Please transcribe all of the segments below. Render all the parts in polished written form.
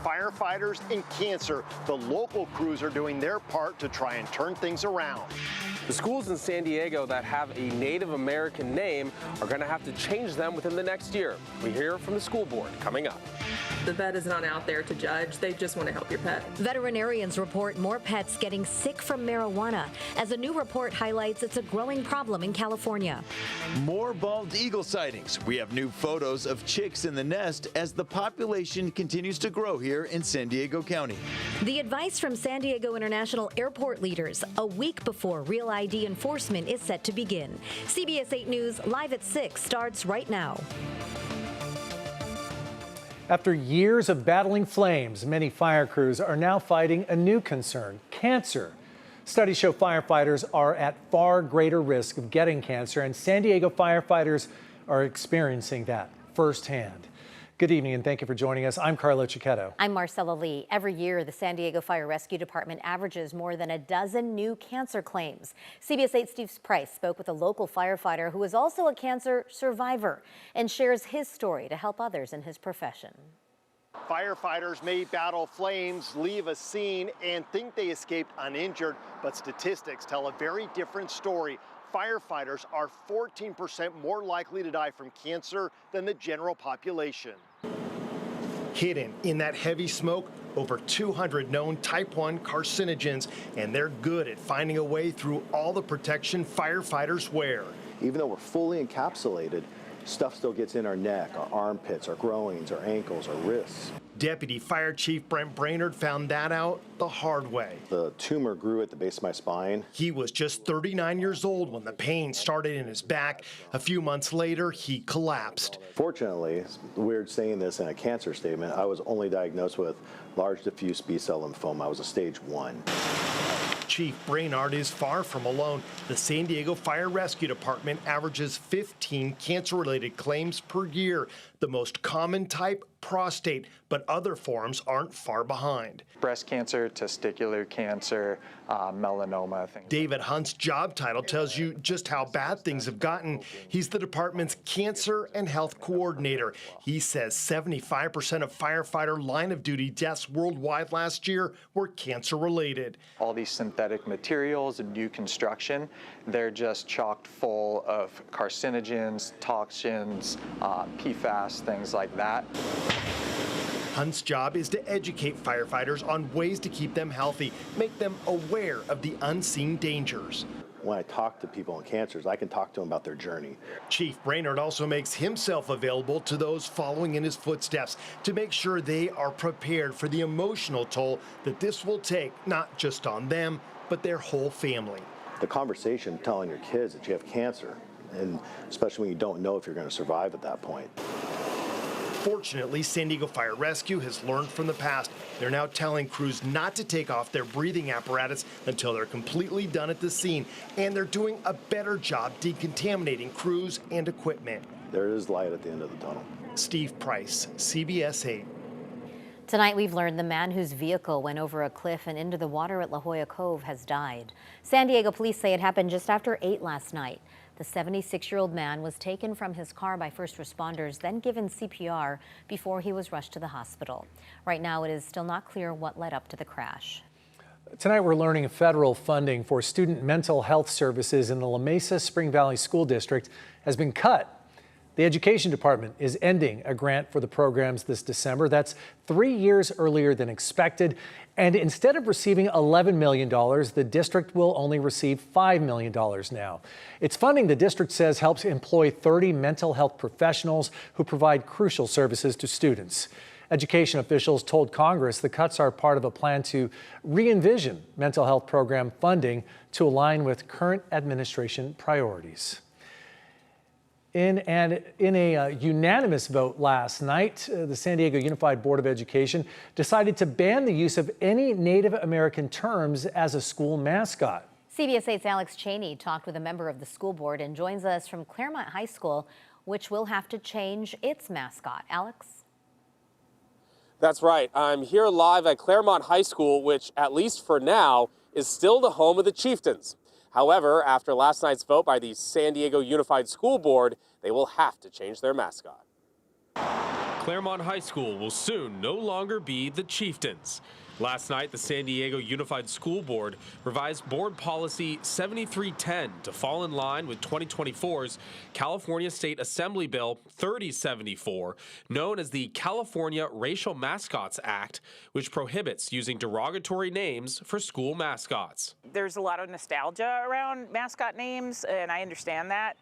firefighters, and cancer. The local crews are doing their part to try and turn things around. The schools in San Diego that have a Native American name are going to have to change them within the next year. We hear from the school board coming up. The vet is not out there to judge. They just want to help your pet. Veterinarians report more pets getting sick from marijuana, as a new report highlights it's a growing problem in California. More bald eagle sightings. We have new photos of chicks in the nest as the population continues to grow here in San Diego County. The advice from San Diego International Airport leaders a week before Real ID enforcement is set to begin. CBS 8 News live at 6 starts right now. After years of battling flames, many fire crews are now fighting a new concern: cancer. Studies show firefighters are at far greater risk of getting cancer, and San Diego firefighters are experiencing that firsthand. Good evening, and thank you for joining us. I'm Carlo Cicchetto. I'm Marcella Lee. Every year, the San Diego Fire Rescue Department averages more than a dozen new cancer claims. CBS 8's Steve Price spoke with a local firefighter who is also a cancer survivor and shares his story to help others in his profession. Firefighters may battle flames, leave a scene, and think they escaped uninjured, but statistics tell a very different story. Firefighters are 14% more likely to die from cancer than the general population. Hidden in that heavy smoke, over 200 known type 1 carcinogens, and they're good at finding a way through all the protection firefighters wear. Even though we're fully encapsulated, stuff still gets in our neck, our armpits, our groins, our ankles, our wrists. Deputy Fire Chief Brent Brainerd found that out the hard way. The tumor grew at the base of my spine. He was just 39 years old when the pain started in his back. A few months later, he collapsed. Fortunately, it's weird saying this in a cancer statement, I was only diagnosed with large diffuse B-cell lymphoma. I was a stage 1. Chief Brainerd is far from alone. The San Diego Fire Rescue Department averages 15 cancer-related claims per year. The most common type, prostate, but other forms aren't far behind. Breast cancer, testicular cancer, melanoma, things. David Hunt's job title tells you just how bad things have gotten. He's the department's cancer and health coordinator. He says 75% of firefighter line of duty deaths worldwide last year were cancer related. All these synthetic materials and new construction, they're just chocked full of carcinogens, toxins, PFAS, things like that. Hunt's job is to educate firefighters on ways to keep them healthy, make them aware of the unseen dangers. When I talk to people on cancers, I can talk to them about their journey. Chief Brainerd also makes himself available to those following in his footsteps to make sure they are prepared for the emotional toll that this will take, not just on them, but their whole family. The conversation telling your kids that you have cancer, and especially when you don't know if you're going to survive at that point. Fortunately, San Diego Fire Rescue has learned from the past. They're now telling crews not to take off their breathing apparatus until they're completely done at the scene, and they're doing a better job decontaminating crews and equipment. There is light at the end of the tunnel. Steve Price, CBS 8. Tonight, we've learned the man whose vehicle went over a cliff and into the water at La Jolla Cove has died. San Diego police say it happened just after 8 last night. The 76-year-old man was taken from his car by first responders, then given CPR before he was rushed to the hospital. Right now, it is still not clear what led up to the crash. Tonight, we're learning federal funding for student mental health services in the La Mesa Spring Valley School District has been cut. The Education Department is ending a grant for the programs this December. That's 3 years earlier than expected. And instead of receiving $11 million, the district will only receive $5 million now. It's funding the district says helps employ 30 mental health professionals who provide crucial services to students. Education officials told Congress the cuts are part of a plan to re-envision mental health program funding to align with current administration priorities. In a unanimous vote last night, the San Diego Unified Board of Education decided to ban the use of any Native American terms as a school mascot. CBS 8's Alex Cheney talked with a member of the school board and joins us from Claremont High School, which will have to change its mascot. Alex? That's right. I'm here live at Claremont High School, which, at least for now, is still the home of the Chieftains. However, after last night's vote by the San Diego Unified School Board, they will have to change their mascot. Claremont High School will soon no longer be the Chieftains. Last night, the San Diego Unified School Board revised Board Policy 7310 to fall in line with 2024's California State Assembly Bill 3074, known as the California Racial Mascots Act, which prohibits using derogatory names for school mascots. There's a lot of nostalgia around mascot names, and I understand that,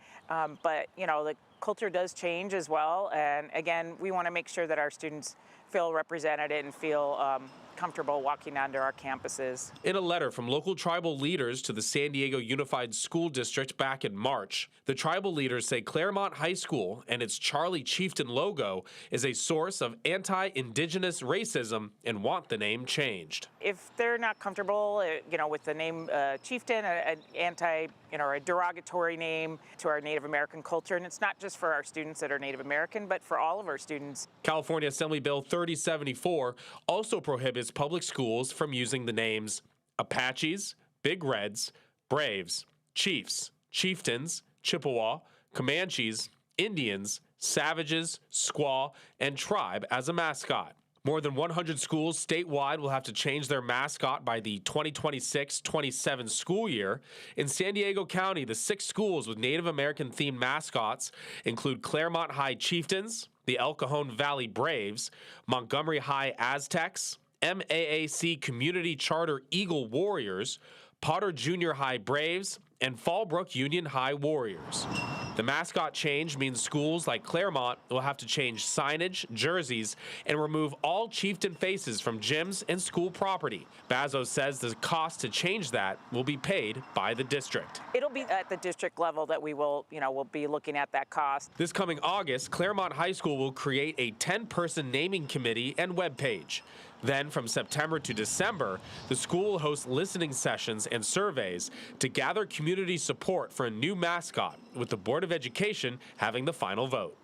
but you know, the culture does change as well, and again, we want to make sure that our students feel represented and feel comfortable walking onto our campuses. In a letter from local tribal leaders to the San Diego Unified School District back in March, the tribal leaders say Claremont High School and its Charlie Chieftain logo is a source of anti-Indigenous racism and want the name changed. If they're not comfortable, you know, with the name Chieftain, a derogatory name to our Native American culture, and it's not just for our students that are Native American, but for all of our students. California Assembly Bill 3074 also prohibits public schools from using the names Apaches, Big Reds, Braves, Chiefs, Chieftains, Chippewa, Comanches, Indians, Savages, Squaw, and Tribe as a mascot. More than 100 schools statewide will have to change their mascot by the 2026-27 school year. In San Diego County, the 6 schools with Native American-themed mascots include Claremont High Chieftains, the El Cajon Valley Braves, Montgomery High Aztecs, MAAC Community Charter Eagle Warriors, Potter Junior High Braves, and Fallbrook Union High Warriors. The mascot change means schools like Claremont will have to change signage, jerseys, and remove all chieftain faces from gyms and school property. Bazos says the cost to change that will be paid by the district. It'll be at the district level that we will, we'll be looking at that cost. This coming August, Claremont High School will create a 10-person naming committee and webpage. Then, from September to December, the school will host listening sessions and surveys to gather community support for a new mascot, with the Board of Education having the final vote.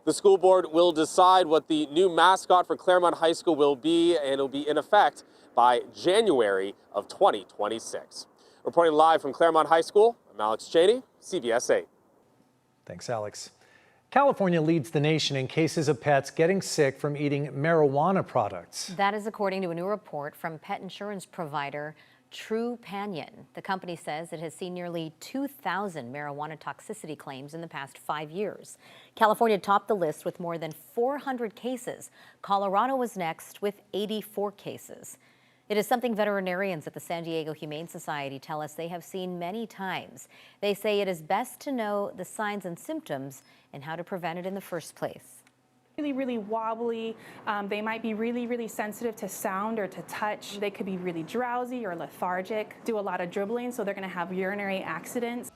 The school board will decide what the new mascot for Claremont High School will be, and it'll be in effect by January of 2026. Reporting live from Claremont High School, I'm Alex Cheney, CBS 8. Thanks, Alex. California leads the nation in cases of pets getting sick from eating marijuana products. That is according to a new report from pet insurance provider Trupanion. The company says it has seen nearly 2,000 marijuana toxicity claims in the past 5 years. California topped the list with more than 400 cases. Colorado was next with 84 cases. It is something veterinarians at the San Diego Humane Society tell us they have seen many times. They say it is best to know the signs and symptoms and how to prevent it in the first place. Really wobbly. They might be really sensitive to sound or to touch. They could be really drowsy or lethargic, do a lot of dribbling, so they're going to have urinary accidents.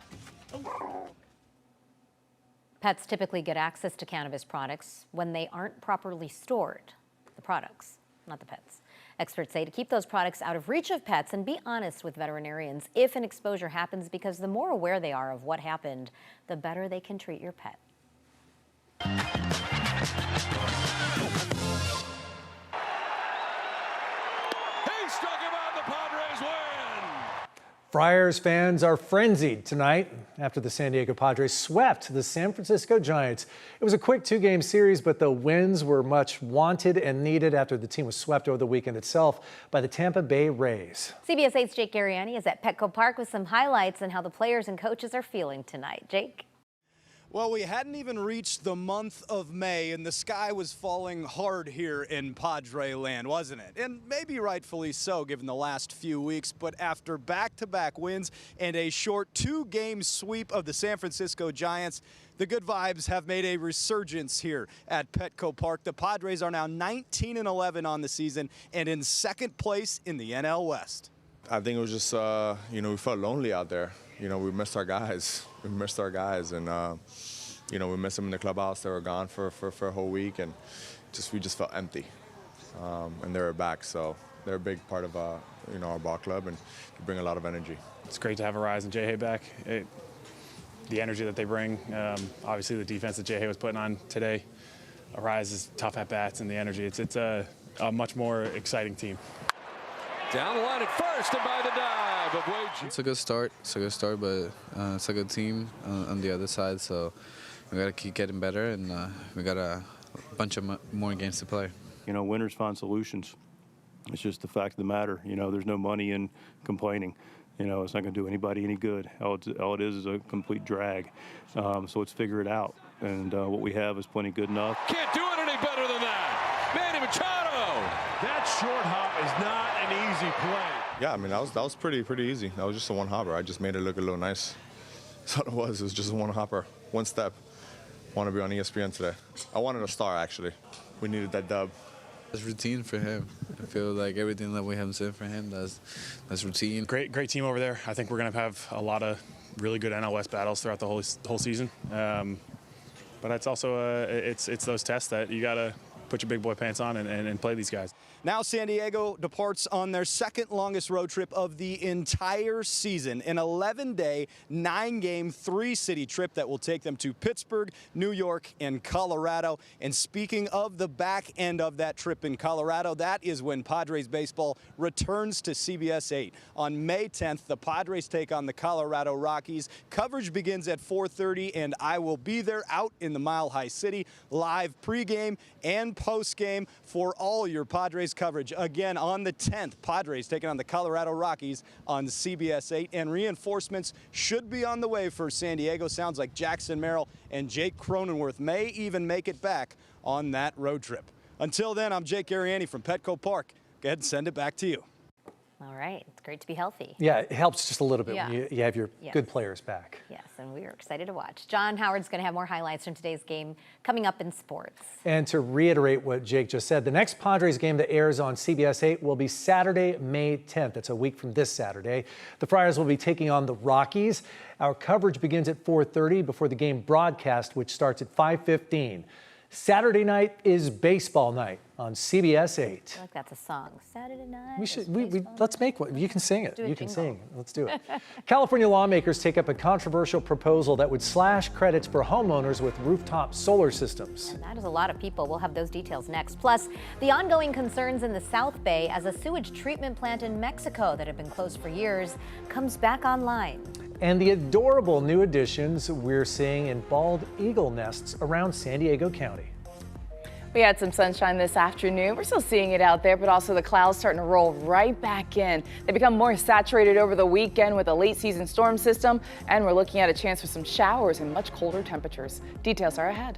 Pets typically get access to cannabis products when they aren't properly stored. The products, not the pets. Experts say to keep those products out of reach of pets and be honest with veterinarians if an exposure happens, because the more aware they are of what happened, the better they can treat your pet. Hey, struck him out, the Padres win! Friars fans are frenzied tonight after the San Diego Padres swept the San Francisco Giants. It was a quick 2-game series, but the wins were much wanted and needed after the team was swept over the weekend itself by the Tampa Bay Rays. CBS 8's Jake Garriani is at Petco Park with some highlights on how the players and coaches are feeling tonight. Jake? Well, we hadn't even reached the month of May, and the sky was falling hard here in Padre land, wasn't it? And maybe rightfully so, given the last few weeks. But after back-to-back wins and a short 2-game sweep of the San Francisco Giants, the good vibes have made a resurgence here at Petco Park. The Padres are now 19-11 on the season and in second place in the NL West. I think it was just, we felt lonely out there. We missed our guys. And, we missed them in the clubhouse. They were gone for a whole week, and we just felt empty. And they were back, so they're a big part of, our ball club, and they bring a lot of energy. It's great to have Arise and J-Hay back. The energy that they bring, obviously the defense that J-Hay was putting on today. Arise is tough at bats, and the energy. It's a much more exciting team. Down the line at first and by the dive of Wade. It's a good start. But it's a good team on the other side. So, We got to keep getting better, and we got a bunch of more games to play. You know, winners find solutions. It's just the fact of the matter. You know, there's no money in complaining. You know, it's not going to do anybody any good. All it is a complete drag. So let's figure it out. And what we have is plenty good enough. Can't do it any better than that. Manny Machado. That short hop is not an easy play. Yeah, I mean, that was pretty easy. That was just a one hopper. I just made it look a little nice. That's all it was. It was just a one hopper, one step. Want to be on ESPN today. I wanted a star, actually. We needed that dub. That's routine for him. I feel like everything that we have said for him, that's routine. Great team over there. I think we're going to have a lot of really good NL West battles throughout the whole season. But it's also it's those tests that you got to put your big boy pants on and play these guys. Now San Diego departs on their second longest road trip of the entire season, an 11-day, 9-game, 3-city trip that will take them to Pittsburgh, New York, and Colorado. And speaking of the back end of that trip in Colorado, that is when Padres baseball returns to CBS 8. On May 10th, the Padres take on the Colorado Rockies. Coverage begins at 4:30, and I will be there out in the Mile High City, live pregame and postgame for all your Padres coverage. Again, on the 10th, Padres taking on the Colorado Rockies on CBS 8, and reinforcements should be on the way for San Diego. Sounds like Jackson Merrill and Jake Cronenworth may even make it back on that road trip. Until then, I'm Jake Ariani from Petco Park. Go ahead and send it back to you. All right. It's great to be healthy. Yeah, it helps just a little bit when you have your Yes. good players back. Yes, and we are excited to watch. John Howard's going to have more highlights from today's game coming up in sports. And to reiterate what Jake just said, the next Padres game that airs on CBS 8 will be Saturday, May 10th. That's a week from this Saturday. The Friars will be taking on the Rockies. Our coverage begins at 4:30 before the game broadcast, which starts at 5:15. Saturday night is baseball night on CBS 8. I feel like that's a song. Saturday night. Let's make one. You can sing it. Do a You can jingle. sing it. Let's do it. California lawmakers take up a controversial proposal that would slash credits for homeowners with rooftop solar systems. And that is a lot of people. We'll have those details next. Plus, the ongoing concerns in the South Bay as a sewage treatment plant in Mexico that had been closed for years comes back online. And the adorable new additions we're seeing in bald eagle nests around San Diego County. We had some sunshine this afternoon. We're still seeing it out there, but also the clouds starting to roll right back in. They become more saturated over the weekend with a late season storm system, and we're looking at a chance for some showers and much colder temperatures. Details are ahead.